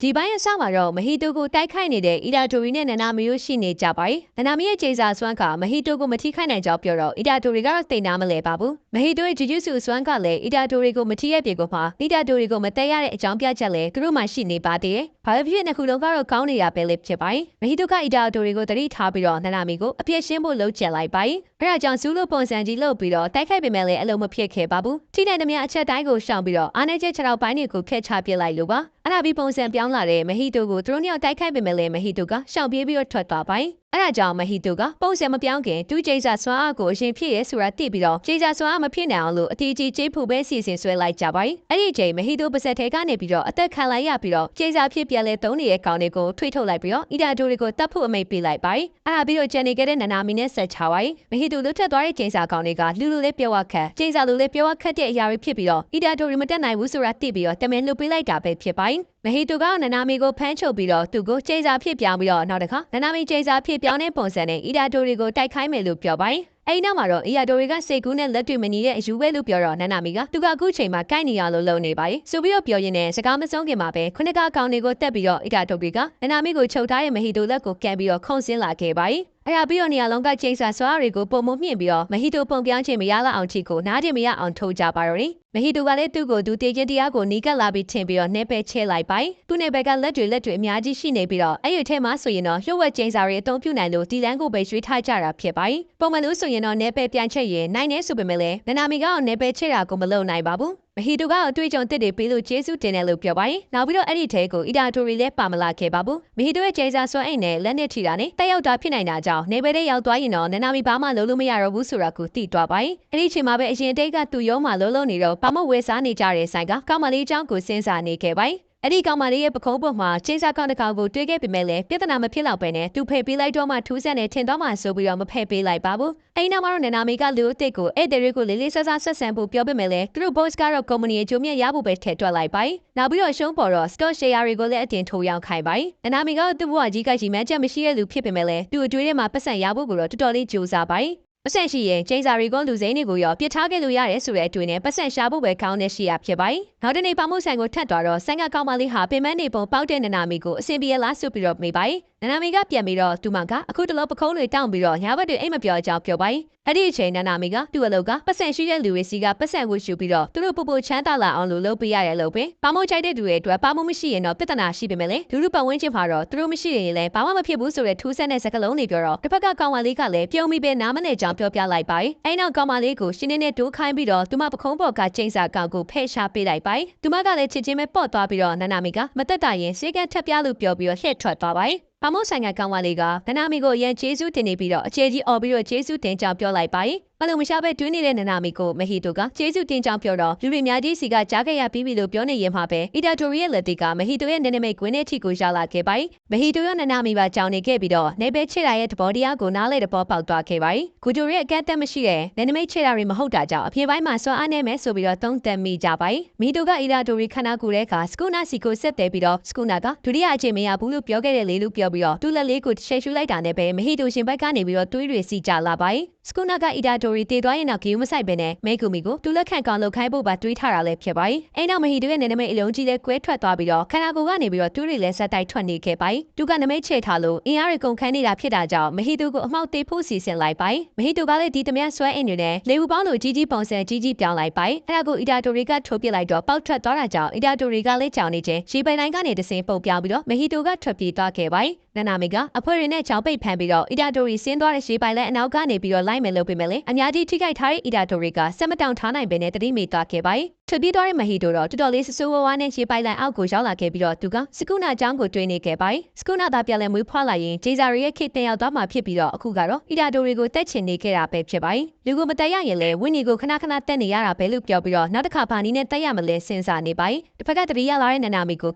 ဒီပိုင်းအစမှာတော့မဟီတိုကိုတိုက်ခိုက်နေတဲ့အီဒါတိုရီနဲ့နနာမီတို့ရှိနေကြပါတယ်။နနာမီရဲ့ကျေစာစွမ်းကမဟီတိုကိုမထိခိုက်နိုင်ကြောင်းပြောတော့အီဒါတိုရီကတော့တိတ်နာမလဲပါဘူး။မဟီတိုရဲ့ဂျူဂျူဆူစွမ်းကလည်းအီဒါတိုရီကိုမထိရဲ့ပြေကိုမှအီဒါတိုရီကိုမတက်ရတဲ့အကြောင်းပြချက်လဲသူတို့မှရှိနေပါသေးတယ်။ဘာဖြစ်နှစ်ခုလုံးကတော့ကောင်းနေတာပဲလေဖြစ်ပါတယ်။မဟီတိုကအီဒါတိုရီကိုတတိထားပြီးတော့နနာမီကိုအပြည့်ရှင်းဖို့လှုပ်ချင်လိုက်ပါတယ်။အဲဒါကြောင့်ဇူးလိုပုံစံကြီးလုပ်ပြီးတော့တိုက်ခိုက်ပေမဲ့လည်းအလုံးမဖြစ်ခဲ့ပါဘူး။ထိနိုင်သမျှအချက်တိုင်းကိုရှောင်ပြီးတော့အားနည်းချက်6ပိုင်းတွေကိုဖျက်ချပစ်လိုက်လို့ပါ။အဲ့ဒါပြီးပုံစံပြောင်းလာတဲ့မဟီတိုကိုသူတို့နှစ်ယောက်တိုက်ခိုက်ပေမဲ့လည်းမဟီတိုကရှောင်ပြေးပြီးတော့ထွက်သွားပါတယ်။အဲ့ဒါကြောင့်မဟီတိုကပုံစံမပြောင်းခင်တူးကျေစာစွမ်းအားကိုအရင်ဖြစ်ရဲဆိုတာသိပြီးတော့ကျေစာစွမ်းအားမဖြစ်နိုင်အောင်လို့အတီးကြီးကျေးဖို့ပဲစီစဉ်ဆွဲလိုက်ကြပါတယ်။အဲ့ဒီချိန်မဟီတိုပါစက်ထဲကနေပြီးတော့အသက်ခံလိုက်ရပြီးတော့ကျေစာဖြစ်ပြန်လဲသုံးနေတဲ့ကောင်တွေကိုထွေးထုတ်လိုက်ပြီးတော့အီဒါတိုတွေကိုတတ်ဖို့အမိန့်ပေးလိုက်ပါတယ်။အဲ့ဒါပြီးတော့ဂျန်နေခဲ့တဲ့နနာမီနဲ့ဆက်ချပါတယ်။မဟီတိုလွတ်ထက်သွားတဲ့ကျေစာကောင်တွေကလူလူလေးပြောဝခတ်ကျေစာလူလေးပြောဝခတ်တဲ့အရာတွေဖြစ်ပြီးတော့အီဒါတိုတွေမတက်နိုင်ဘူးဆိုတာသိပြီးတော့တမင်လွတ်ပေးလိုက်တာပဲဖြစ်ပါတယ်။မဟီတိုကနနာမီကိုဖမ်းချုပ်ပြီးတော့သူ့ကိုကျေစာဖြစ်ပြောင်းပြီးတော့နောက်တစ်ခါနနာမီကျေစာဖြစ်ပြောင်းတဲ့ပုံစံနဲ့အီဒါတိုတွေကိုတိုက်ခိုင်းမယ်လို့ပြောပါတယ်။အဲ့နောက်မှာတော့အီယာတိုတွေကစိတ်ကူးနဲ့လက်တွေမညီတဲ့အယူပဲလို့ပြောတော့နနာမီကသူကအခုချိန်မှာကိုက်နေရလို့လုံနေပါရဲ့ဆိုပြီးတော့ပြောရင်းနဲ့စကားမဆုံးခင်မှာပဲခုနှစ်ကောင်တွေကိုတက်ပြီးတော့အီယာတိုတွေကနနာမီကိုချုပ်ထားတဲ့မဟီတိုလက်ကိုကန်ပြီးတော့ခုန်ဆင်းလာခဲ့ပါရဲ့အဲ့ဒါပြီးတော့နေရာလုံးကချိန်စာစွာတွေကိုပုံမမြင့်ပြီးတော့မဟီတိုပုံပြောင်းခြင်းမရလောက်အောင်ချီကိုနားတင်မရအောင်ထုတ်ကြပါတော့တယ်မဟီတိုကလည်းသူ့ကိုသူတေချင်းတရားကိုနီးကပ်လာပြီးထင်ပြီးတော့နှဲပဲချဲလိုက်ပိုင်သူ့နေဘက်ကလက်တွေအများကြီးရှိနေပြီးတော့အဲ့ဒီထဲမှာဆိုရင်တော့လျှို့ဝှက်ချိန်စာတွေအသုံးပြုနိုင်လို့ဒီလန်ကိုပဲရွှေ့ထားကြတာဖြစ်ပါတယ်ပုံမှန်လို့ဆိုရင်တော့နှဲပဲပြန်ချက်ရင်နိုင်နေဆိုပေမဲ့လည်းနနာမီကတော့နှဲပဲချက်တာကိုမလုပ်နိုင်ပါဘူးမဟီတိုကအတွေ့အကြုံတစ်တွေပေးလို့ကျေးဇူးတင်တယ်လို့ပြောပါတယ်။နောက်ပြီးတော့အဲ့ဒီထဲကိုအီဒါတိုရီလည်းပါမလာခဲ့ပါဘူး။မဟီတိုရဲ့ကျေးဇူးဆွမ်းအိမ်နဲ့လက်နဲ့ထီတာနဲ့တက်ရောက်တာဖြစ်နိုင်တာကြောင့်နေပဲတဲ့ရောက်သွားရင်တော့နနာမီဘာမှလုပ်လို့မရတော့ဘူးဆိုတာကိုသိသွားပါတယ်။အဲ့ဒီချိန်မှာပဲအရင်တိတ်ကသူ့ရုံးမှာလုံးနေတော့ဘာမှဝယ်စားနေကြတဲ့ဆိုင်ကကောင်းမလေးအကြောင်းကိုစဉ်းစားနေခဲ့ပါတယ်။အဲ့ဒီကောင်မလေးရဲ့ပခုံးပေါ်မှာချိန်စာကောင်တစ်ကောင်ကိုတွေးခဲ့ပေမဲ့လည်းပြဿနာမဖြစ်တော့ဘဲနဲ့သူဖယ်ပေးလိုက်တော့မှထူးဆန်းနဲ့ထင်တော့မှဆိုပြီးတော့မဖယ်ပေးလိုက်ပါဘူး။အဲ့နောက်မှာတော့နနာမီကလူအစ်စ်ကိုအဲ့တွေကိုလေးလေးဆဆဆက်ဆံဖို့ပြောပေမဲ့လည်းသူတို့ boss ကတော့ကုမ္ပဏီရဲ့ဂျိုးမြတ်ရဖို့ပဲထည့်တွက်လိုက်ပါတယ်။နောက်ပြီးတော့ရှုံးပေါ်တော့ stock share တွေကိုလည်းအတင်ထိုးရောင်းခိုင်းပါတယ်။နနာမီကသူ့ဘဝကြီးကရီမန်းချက်မရှိတဲ့လူဖြစ်ပေမဲ့လည်းသူ့အတွေ့ထဲမှာပတ်စံရဖို့ကိုတော့တော်တော်လေးကြိုးစားပါတယ်။ပတ်စံရှိရင်ချိန်စာတွေကလူစိမ်းတွေကိုရောပြစ်ထားခဲ့လို့ရတယ်ဆိုတဲ့အတွေ့နဲ့ပတ်စံရှာဖို့ပဲကောင်းတဲ့ရှိရဖြစ်ပါတယ်။နောက်တနေ့ပေါမှုဆိုင်ကိုထပ်သွားတော့ဆိုင်ကကောင်းမလေးဟာပင်မနေပုံပေါက်တဲ့နနာမီကိုအဆင်ပြေလားဆိုပြီးတော့မေးပါတယ်။နနာမီကပြန်ပြီးတော့သူမကအခုတလုံးပခုံးတွေတောင်းပြီးတော့ညာဘက်တွေအိမ်မပြောအကြောင်းပြောပါတယ်။အဲ့ဒီအချိန်နနာမီကသူ့အလုပ်ကပတ်စံရှိတဲ့လူတွေစီကပတ်စံကိုရှူပြီးတော့သူတို့ပို့ချမ်းသာလာအောင်လုပ်ပေးရတယ်လို့ပဲ။ပေါမှုချိုက်တဲ့သူတွေအတွက်ပေါမှုမရှိရင်တော့ပြဿနာရှိပေမဲ့လည်းလူပတ်ဝန်းကျင်မှာတော့သူတို့မရှိရင်လည်းဘာမှမဖြစ်ဘူးဆိုတဲ့ထူးဆန်းတဲ့စကားလုံးတွေပြောတော့တစ်ဖက်ကကောင်မလေးကလည်းပြုံးပြီးပဲနားမနဲ့ကြောင်ပြောပြလိုက်ပါတယ်။အဲ့နောက်ကောင်မလေးကိုရှင်းနေတိုးခိုင်းပြီးတော့သူမပခုံးပေါ်ကချိန်စာကောင်ကိုဖဲ့ရှာပေးလိုက်ပါတယ်။သူမကလည်းချစ်ချင်းပဲပေါ့သွားပြီးတော့နနာမီကမတက်တာရင်စေကန်းထပ်ပြလို့ပြောပြီးတော့လှည့်ထွက်သွားပါတယ်။ပါမောဆိုင်ကကောင်မလေးကနနာမီကိုအရင်ကျေးဇူးတင်နေပြီးတော့အခြေကြီးအော်ပြီးတော့ကျေးဇူးတင်ကြောင်းပြောလိုက်ပါတယ်။ဘာလို့မရှာပဲတွင်းနေတဲ့နနာမီကိုမဟီတိုကကျေးဇူးတင်ကြောင်းပြောတော့လူတွေများကြီးစီကကြားခဲ့ရပြီးပြီလို့ပြောနေရင်မှာပဲအီဒါတိုရီရဲ့လက်တီကမဟီတိုရဲ့နနမိတ်ကွင်းထဲထိကိုရောက်လာခဲ့ပါတယ်။မဟီတိုရဲ့နနာမီပါကြောင်နေခဲ့ပြီးတော့နေပဲချစ်တာရဲ့သဘောတရားကိုနားလေတဘောပေါက်သွားခဲ့ပါတယ်။ဂူတိုရဲ့အကန့်အသတ်မရှိတဲ့နနမိတ်ချစ်တာတွေမဟုတ်တာကြောင့်အပြင်ပိုင်းမှာစွမ်းအားနေမယ်ဆိုပြီးတော့သုံးသပ်မိကြပါတယ်။မီတိုကအီဒါတိုရီခနာကူတဲ့အခါစကူနာစီကိုဆက်တယ်ပြီးတော့စကူနာကဒုတိယအချိန်မရဘူးလို့ပြောခဲ့တဲ့လေလို့ပြောပြီးတော့သူ့လက်လေးကိုရှယ်ရှူလိုက်တာနဲ့ပဲမဟီတိုရှင်ဘက်ကနေပြီးတော့တွေးတွေစီကြလာပါတယ်။စကူနာကအီဒါတိုရီတည်သွားရင်တော့ဂီယူမဆိုင်ပဲနဲ့မဲကူမီကိုတူလက်ခန့်ကောင်လောက်ခိုင်းဖို့ပါတွေးထားတာလည်းဖြစ်ပါတယ်။အဲ့နောက်မဟီတိုရဲ့နနမိတ်အလုံးကြီးလဲကွဲထွက်သွားပြီးတော့ခန္ဓာကိုယ်ကနေပြီးတော့တူးတွေလည်းဆက်တိုက်ထွက်နေခဲ့ပါတယ်။သူကနမိတ်ချဲ့ထားလို့အင်အားတွေကုန်ခန်းနေတာဖြစ်တာကြောင့်မဟီတိုကိုအမှောက်သေးဖို့စီစဉ်လိုက်ပါတယ်။မဟီတိုကလည်းဒီသမ ्या ဆွဲအင်တွေနဲ့လေဘူးပေါင်းလိုကြီးပုံစံကြီးပြောင်းလိုက်ပါတယ်။အဲ့ဒါကိုအီဒါတိုရီကထိုးပစ်လိုက်တော့ပေါက်ထွက်သွားတာကြောင့်အီဒါတိုရီကလည်းကြောင်နေခြင်းရှီပိုင်တိုင်းကနေတစင်းပုတ်ပြောင်းပြီးတော့မဟီတိုကထွက်ပြေးသွားခဲ့ပါတယ်။နနာမီကအဖွဲရနဲ့ချောင်းပိတ်ဖမ်းပြီးတော့အီဒါတိုရီဆင်းသွားတဲ့ရှေးပိုင်လဲအနောက်ကနေပြီးတော့လိုက်မယ်လို့ပြမယ်လေအများကြီးထိခိုက်ထားတဲ့အီဒါတိုရီကစက်မတောင်ထားနိုင်ပဲနဲ့တတိမိသွားခဲ့ပါတယ်ထွက်ပြေးသွားတဲ့မဟီတိုတော့တော်တော်လေးဆူဝါးနဲ့ရှေးပိုင်လိုက်အောက်ကိုရောက်လာခဲ့ပြီးတော့သူကစကူနာချောင်းကိုတွေးနေခဲ့ပါတယ်စကူနာသားပြလဲမွေးဖွားလာရင်ဂျေဇာရီရဲ့ခေတ်တင်ရောက်သွားမှဖြစ်ပြီးတော့အခုကတော့အီဒါတိုရီကိုတက်ချင်နေခဲ့တာပဲဖြစ်ပါတယ်လူကိုမတက်ရရင်လေဝင်းနီကိုခဏခဏတက်နေရတာပဲလို့ပြောပြီးတော့နောက်တစ်ခါဘာနီးနဲ့တက်ရမလဲစဉ်းစားနေပါတယ်တစ်ဖက်ကတတိယလာတဲ့နနာမီကို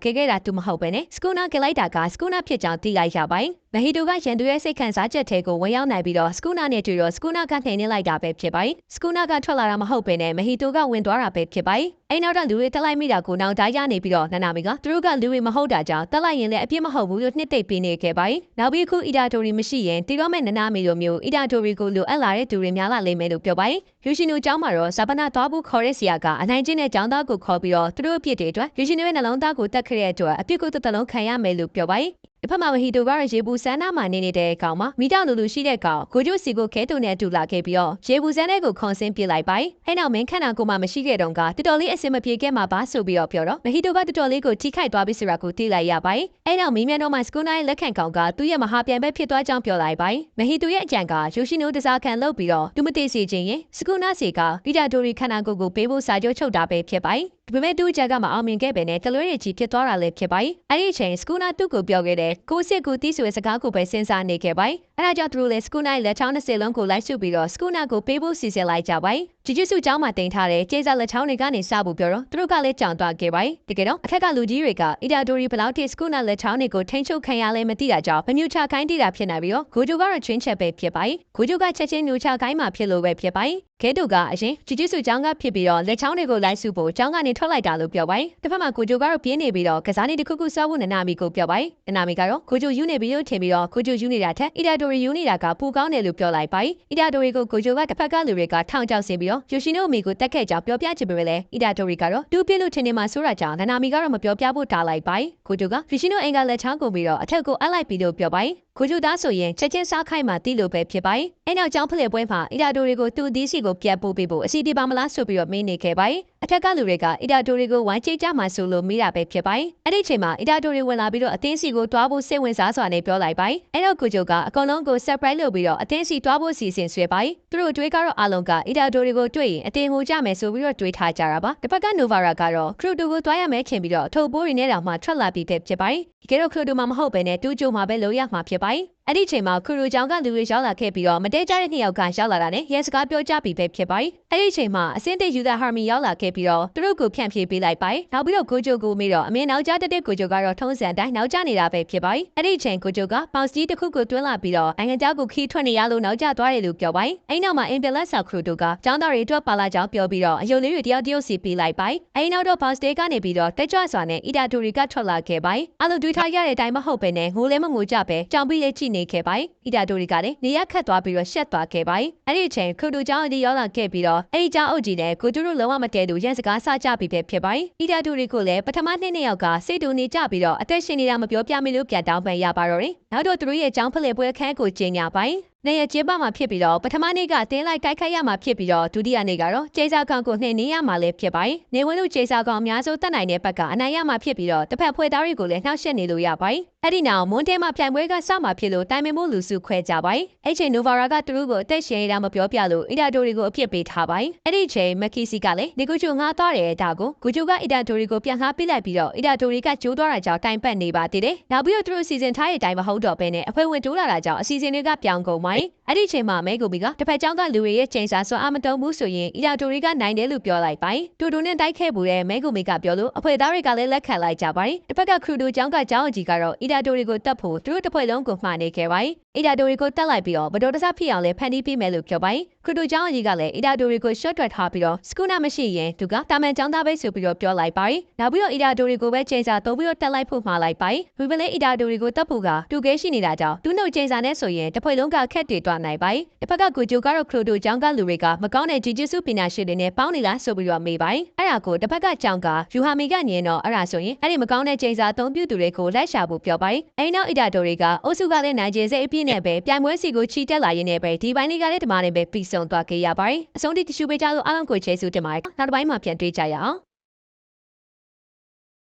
ခေခဲ့တာသူမဟုတ်ပဲနဲ့စကူနာကလိုက်တာကစကူနာဖြစ်ကြောင်းသိလိုက်ရပါတယ်မဟီတိုကရန်သူရဲ့စိတ်ခံစားချက်ထဲကိုဝင်ရောက်နိုင်ပြီးတော့စကူနာနဲ့တွေ့တော့စကူနာကနှိမ်နှင်းလိုက်တာပဲဖြစ်ပါတယ်စကူနာကထွက်လာတာမဟုတ်ပဲနဲ့မဟီတိုကဝင်သွားတာပဲဖြစ်ပါတယ် ပါတယ်။အဲ့နောက်တော့လူတွေတက်လိုက်မိတာကိုနောက်တိုင်းရနေပြီးတော့နာနာမီကသူတို့ကလူတွေမဟုတ်တာကြောင့်တက်လိုက်ရင်လည်းအပြစ်မဟုတ်ဘူးလို့နှစ်သိမ့်ပေးနေခဲ့ပါတယ်။နောက်ပြီးအခုအီဒါတိုရီမရှိရင်တီရောမဲ့နာနာမီလိုမျိုးအီဒါတိုရီကိုလိုအပ်လာတဲ့သူတွေများလာလိမ့်မယ်လို့ပြောပါတယ်။ယူရှင်နိုကျောင်းမှာတော့ဇာပနာသွားဖို့ခေါ်တဲ့ဆရာကအနိုင်ကျင့်တဲ့ကျောင်းသားကိုခေါ်ပြီးတော့သူတို့အပြစ်တွေအတွက်ယူရှင်နိုရဲ့နှလုံးသားကိုတက်ခဲ့တဲ့အတွက်အပြစ်ကိုတစ်လုံးခံရမယ်လို့ပြောပါတယ်။တစ်ဖက်မှာမဟီတိုကရေဘူးစန်းနာမှာနေတဲ့ကောင်မှာမိတောင်လူလူရှိတဲ့ကောင်ကိုကျိုစီကိုခဲတုံနဲ့အတူလာခဲ့ပြီးတော့ရေဘူးစန်းတဲ့ကိုခွန်ဆင်းပြလိုက်ပါတယ်။အဲ့နောက်မင်းခန္ဓာကိုမှမရှိခဲ့တော့ကတော်တော်လေးအစင်မပြေခဲ့မှာပါဆိုပြီးတော့ပြောတော့မဟီတိုကတော်တော်လေးကိုထိခိုက်သွားပြီဆိုတာကိုသိလိုက်ရပါတယ်။အဲ့နောက်မင်းမြန်တော့မှစကူနာရဲ့လက်ခံကောင်ကသူ့ရဲ့မဟာပြန်ပဲဖြစ်သွားကြောင်းပြောလိုက်ပါတယ်။မဟီတိုရဲ့အကြံကယူရှင်နိုတစားခံလုပ်ပြီးတော့သူမသိစေခြင်းရင်စကူနာစီကဗီတာတိုရီခန္ဓာကိုယ်ကိုပေးဖို့စာချုပ်ချုပ်တာပဲဖြစ်ပါတယ်။ဒါပေမဲ့သူ့ချက်ကမအောင်မြင်ခဲ့ပဲနဲ့တလွဲရကြီးဖြစ်သွားတာလည်းဖြစ်ပါတယ်။အဲ့ဒီအချိန်စကူနာသူ့ကိုပြောခဲ့တဲ့ကိုစစ်ကိုတီးဆိုတဲ့စကားကိုပဲစဉ်းစားနေခဲ့ပါတယ်။အဲ့ဒါကြောင့်သူတို့လည်းစကူနာရဲ့လက်ချောင်း20လုံးကိုလိုက်စုပြီးတော့စကူနာကိုပေးဖို့စီစဉ်လိုက်ကြပါတယ်။ဂျီဂျူစုကျောင်းမှာတင်ထားတဲ့ကျေးဇူးလက်ချောင်းတွေကနေစဖို့ပြောတော့သူတို့ကလည်းကြောင်သွားခဲ့ပါတယ်။တကယ်တော့အထက်ကလူကြီးတွေကအီဒါတိုရီဘလောက်ထိစကူနာလက်ချောင်းတွေကိုထိန်းချုပ်ခံရလဲမသိတာကြောင့်မမြူချခိုင်းတိတာဖြစ်နေပြီးတော့ဂိုဂျိုကတော့ချင်းချက်ပဲဖြစ်ပါတယ်။ဂိုဂျိုကချက်ချင်းမြူချခိုင်းမှဖြစ်လို့ပဲဖြစ်ပါတယ်။ခဲတို့ကအရင်ဂျီဂျူစုကျောင်းကဖြစ်ပြီးတော့လက်ချောင်းတွေကိုလိုက်စုဖို့ကျောင်းကနေထွက်လိုက်တာလို့ပြောပါတယ်။တစ်ဖက်မှာကိုဂျိုကတော့ပြင်းနေပြီးတော့ကစားနေတစ်ခုခုစောဖို့နနာမီကိုပြောပါတယ်။နနာမီကတော့ကိုဂျိုယူနေပြီးတော့ထင်ပြီးတော့ကိုဂျိုယူနေတာထက်အီဒါတိုရီယူနေတာကပိုကောင်းတယ်လို့ပြောလိုက်ပါတယ်။အီဒါတိုရီကိုကိုဂျိုကတစ်ဖက်ကလူတွေကထောင်ချောက်ဆင်းပြီးတော့ယူရှင်နိုမီကိုတက်ခဲ့ကြောင်းပြောပြချင်ပေမဲ့လည်းအီဒါတိုရီကတော့တူပြလို့ထင်နေမှဆိုတာကြောင့်နနာမီကတော့မပြောပြဖို့တားလိုက်ပါတယ်။ကိုဂျိုကယူရှင်နိုအင်္ဂါလက်ချောင်းကိုပြီးတော့အထက်ကိုအပ်လိုက်ပြီးလို့ပြောပါတယ်။ကိုဂျိုသားဆိုရင်ချက်ချင်းစားခိုင်းမှတီးလို့ပဲဖြစ်ပါတယ်။အဲ့နောက်ကျောင်းဖလှယ်ပွဲမှာအီဒါတိုရီကိုသူ့အသီးစီကိုပြတ်ပို့ပေးဖို့အစီတီပါမလားဆိုပြီးတော့မင်းနေခဲ့ပါတယ်။အထက်ကလူတွေကအီဒါတိုရီကိုဝိုင်းချိတ်ကြမှာဆိုလို့မိတာပဲဖြစ်ပါတယ်။အဲ့ဒီချိန်မှာအီဒါတိုရီဝင်လာပြီးတော့အသင်းစီကိုတွားဖို့စိတ်ဝင်စားစွာနဲ့ပြောလိုက်ပါတယ်။အဲ့တော့ကိုဂျိုကအကောင်လုံးကို surprise လုပ်ပြီးတော့အသင်းစီတွားဖို့စီစဉ်ဆွဲပါတယ်။သူတို့တွေးကတော့အားလုံးကအီဒါတိုရီကိုတွေ့ရင်အတင်းဟိုကြမယ်ဆိုပြီးတော့တွေးထားကြတာပါ။တစ်ဖက်ကနိုဗာရာကတော့ခရူတိုကိုတွားရမယ်ခင်ပြီးတော့ထုတ်ပိုးရင်းနဲ့တောင်မှထွက်လာပြီးဖြစ်ပါတယ်။ဒီကတော့ခရူတိုမှမဟုတ်ပဲနဲ့တူးကြိုမှာပဲလုပ်ရမှာဖြစ်ပါတယ်။အဲ့ဒီချိန်မှာခရူကျောင်းကလူတွေရောက်လာခဲ့ပြီးတော့မတဲကြတဲ့နှစ်ယောက်ကရောက်လာတာနဲ့ရဲစကားပြောကြပြီးပဲဖြစ်ပါတယ်။အဲ့ဒီချိန်မှာအစင်းတဲ့ယူသာဟာမီရောက်လာခဲ့ပြီးတော့သူတို့ကိုဖြန့်ဖြေးပေးလိုက်ပါတယ်။နောက်ပြီးတော့ကိုဂျိုကိုမေးတော့အမေနောက်ကျတဲ့ကိုဂျိုကတော့ထုံးစံတိုင်းနောက်ကျနေတာပဲဖြစ်ပါတယ်။အဲ့ဒီချိန်ကိုဂျိုကပေါင်စတီတစ်ခုကိုတွန်းလာပြီးတော့နိုင်ငံသားကိုခီးထွက်နေရလို့နောက်ကျသွားတယ်လို့ပြောပါတယ်။အဲ့နောက်မှာအင်ပလက်ဆာခရူတိုကကျောင်းသားတွေအတွက်ပါလာကြောင်းပြောပြီးတော့အယုံလေးတွေတယောက်တယောက်စီပေးလိုက်ပါတယ်။အဲ့နောက်တော့ပေါင်စတေကနေပြီးတော့တက်ကြွစွာနဲ့အီဒါတိုရီကထွက်လာခဲ့ပါတယ်။အဲ့လိုတွေးထားရတဲ့အတိုင်းမဟုတ်ပဲနဲ့ငိုလဲမငိုကြပဲကြောင်ပြီးလေးကြည့်နေခဲ့ပါတယ်။အီဒါတိုရီကလည်းနေရခတ်သွားပြီးတော့ရှက်သွားခဲ့ပါတယ်။အဲ့ဒီအချိန်ခရူတိုကျောင်းအဒီရောက်လာခဲ့ပြီးတော့အဲ့ဒီကျောင်းအုပ်ကြီးနဲ့ကိုတူတို့လုံးဝမတဲလို့ရန်စကားစကြပြီးပဲဖြစ်ပါတယ်။အီဒါတိုရီကိုလည်းပထမနှစ်ယောက်ကစိတ်တူနေကြပြီးတော့အသက်ရှင်နေတာမပြောပြမိလို့ပြန်တောင်းပန်ရပါတော့တယ်။နောက်တော့သူတို့ရဲ့ကျောင်းဖလှယ်ပွဲခန်းကိုကျင်းညာပိုင်းနေရကျေးပမှာဖြစ်ပြီးတော့ပထမနေ့ကတင်းလိုက်တိုက်ခိုက်ရမှာဖြစ်ပြီးတော့ဒုတိယနေ့ကတော့ကျေးစာကောင်ကိုနှိမ်နင်းရမှာလည်းဖြစ်ပါတယ်။နေဝင်လို့ကျေးစာကောင်အများဆုံးတက်နိုင်တဲ့ဘက်ကအနိုင်ရမှာဖြစ်ပြီးတော့တစ်ဖက်ဖွဲ့သားတွေကိုလည်းနှောက်ယှက်နေလို့ရပါတယ်။အဲ့ဒီနောက်မွန်တဲမှာပြိုင်ပွဲကစမှာဖြစ်လို့တိုင်ပင်မှုလူစုခွဲကြပါတယ်။အဲ့ချိန်နိုဗာရာကသူတို့ကိုအသက်ရှင်နေတာမပြောပြလို့အီဒါတိုရီကိုအပြစ်ပေးထားပါတယ်။အဲ့ဒီချိန်မက်ကီစီကလည်းနေကူချိုငှားသွားတယ်ဒါကိုဂူချိုကအီဒါတိုရီကိုပြန်ငှားပေးလိုက်ပြီးတော့အီဒါတိုရီကကျိုးသွားတာကြောင့်တိုင်ပတ်နေပါသေးတယ်။နောက်ပြီးတော့သူတို့စီစဉ်ထားတဲ့အတိုင်းမဟုတ်တော့ဘဲနဲ့အဖွဲဝင်တိုးလာတာကြောင့်အစီအစဉ်တွေကပြောင်းကုန်ပါတယ်။အဲ့ဒီချိန်မှာမဲဂူမီကတစ်ဖက်ကျောင်းကလူတွေရဲ့ချိန်စာစွမ်းအားမတုံးဘူးဆိုရင်အီဒါတိုရီကနိုင်တယ်လို့ပြောလိုက်ပါတယ်။တူတူနဲ့တိုက်ခဲ့မှုတဲ့မဲဂူမီကပြောလို့အဖွဲသားတွေကလည်းလက်ခံလိုက်ကြပါတယ်။တစ်ဖက်ကခရူတိုကျောင်းကကျောင်းအကြီးကတော့အီဒါတိုရီကိုတတ်ဖို့သူတို့တစ်ဖွဲ့လုံးကိုမှားနေခဲ့ပါတယ်။အီဒါတိုရီကိုတက်လိုက်ပြီးတော့ဗဒိုတစဖြစ်အောင်လဲဖန်တီးပေးမယ်လို့ပြောပါတယ်။ခရူတိုကျောင်းအကြီးကလည်းအီဒါတိုရီကိုရှော့တွက်ထားပြီးတော့စကူနာမရှိရင်သူကတာမန်ကျောင်းသားပဲဆိုပြီးတော့ပြောလိုက်ပါတယ်။နောက်ပြီးတော့အီဒါတိုရီကိုပဲချိန်စာသုံးပြီးတော့တက်လိုက်ဖို့မှားလိုက်ပါတယ်။ဝီပလဲအီဒါတိုရီကိုတက်ဖို့ကတူကဲရှိနေတာကြောင့်သူ့နှုတ်ချိန်စာနဲ့ဆိုရင်တစ်ဖွဲ့လုံးကခက်တွေတွားနိုင်ပါတယ်။တစ်ဖက်ကကိုဂျိုကတော့ခရူတိုကျောင်းကလူတွေကမကောင်းတဲ့ဂျီဂျီစုပညာရှင်တွေနဲ့ပေါင်းနေလားဆိုပြီးတော့မေးပါတယ်။အဲ့ဒါကိုတစ်ဖက်ကကျောင်းကယူဟာမီကညင်တော့အဲ့ဒါဆိုရင်အဲ့ဒီမကောင်းတဲ့ချိန်စာသုံးပြသူတွေကိုလိုက်ရှာဖို့ပြောပါတယ်။အဲ့နောက်အီဒါတိုရီကအုပ်စုကလည်းနိုင်ကျစိတ်အပြည့်နဲ့ပဲပြိုင်ပွဲစီကိုချီတက်လာရင်းနဲ့ပဲဒီပိုင်းလေးကလည်းဓမ္မနဲ့ပဲပြီးဆုံးသွားခဲ့ရပါတယ်။အဆုံးထိတ िश ူပေးကြလို့အားလုံးကိုကျေးဇူးတင်ပါတယ်။နောက်တစ်ပိုင်းမှာပြန်တွေ့ကြရအောင်။